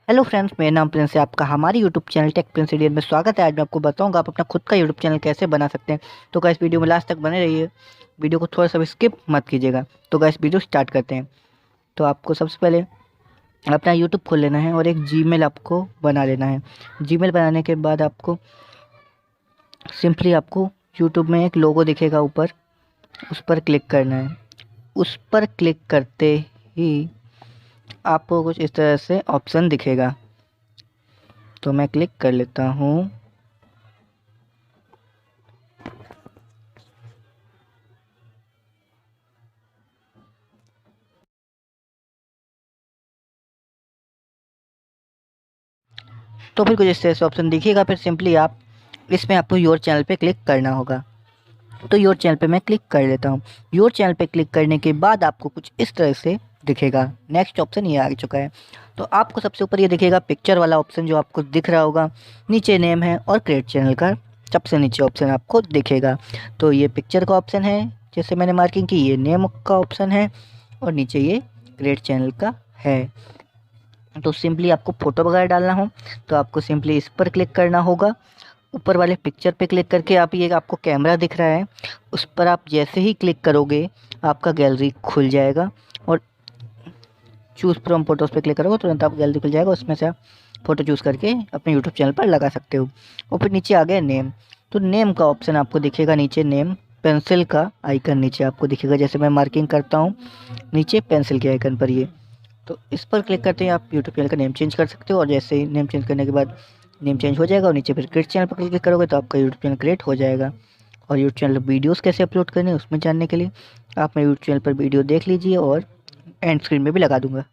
Hello friends, मेरा नाम Prince है। आपका हमारे YouTube channel Tech Prince Indian में स्वागत है। आज मैं आपको बताऊंगा आप अपना खुद का यूट्यूब चैनल कैसे बना सकते हैं। तो गाइस वीडियो में लास्ट तक बने रहिए, वीडियो को थोड़ा सा भी स्किप मत कीजिएगा। तो गाइस वीडियो स्टार्ट करते हैं। तो आपको सबसे पहले अपना यूट्यूब खोल लेना है और एक जीमेल आपको बना लेना है। जीमेल बनाने के बाद आपको सिंपली आपको यूट्यूब में एक लोगो दिखेगा ऊपर, उस पर क्लिक करना है। उस पर क्लिक करते ही आपको कुछ इस तरह से ऑप्शन दिखेगा। तो मैं क्लिक कर लेता हूँ। तो फिर कुछ इस तरह से ऑप्शन दिखेगा। फिर सिंपली आप इसमें आपको योर चैनल पे क्लिक करना होगा। तो योर चैनल पे मैं क्लिक कर लेता हूँ। योर चैनल पे क्लिक करने के बाद आपको कुछ इस तरह से दिखेगा। नेक्स्ट ऑप्शन ये आ चुका है। तो आपको सबसे ऊपर ये दिखेगा पिक्चर वाला ऑप्शन जो आपको दिख रहा होगा। नीचे नेम है और क्रिएट चैनल का सबसे नीचे ऑप्शन आपको दिखेगा। तो ये पिक्चर का ऑप्शन है, जैसे मैंने मार्किंग की। ये नेम का ऑप्शन है और नीचे ये क्रिएट चैनल का है। तो सिंपली आपको फ़ोटो वगैरह डालना हो तो आपको सिंपली इस पर क्लिक करना होगा। ऊपर वाले पिक्चर पे क्लिक करके आप ये आपको कैमरा दिख रहा है, उस पर आप जैसे ही क्लिक करोगे आपका गैलरी खुल जाएगा। और चूज़ फ्रॉम फोटोज़ पे क्लिक करोगे तुरंत आप गैलरी खुल जाएगा। उसमें से आप फ़ोटो चूज़ करके अपने यूट्यूब चैनल पर लगा सकते हो। और फिर नीचे आ गया नेम। तो नेम का ऑप्शन आपको दिखेगा नीचे। नेम पेंसिल का आइकन नीचे आपको दिखेगा, जैसे मैं मार्किंग करता हूँ नीचे पेंसिल के आइकन पर। ये तो इस पर क्लिक करते ही आप यूट्यूब चैनल का नेम चेंज कर सकते हो। और जैसे ही नेम चेंज करने के बाद नेम चेंज हो जाएगा और नीचे फिर क्रिएट चैनल पर क्लिक करोगे तो आपका यूट्यूब चैनल क्रिएट हो जाएगा। और यूट्यूब चैनल वीडियोस कैसे अपलोड करने हैं उसमें जानने के लिए आप मेरे यूट्यूब चैनल पर वीडियो देख लीजिए और एंड स्क्रीन में भी लगा दूंगा।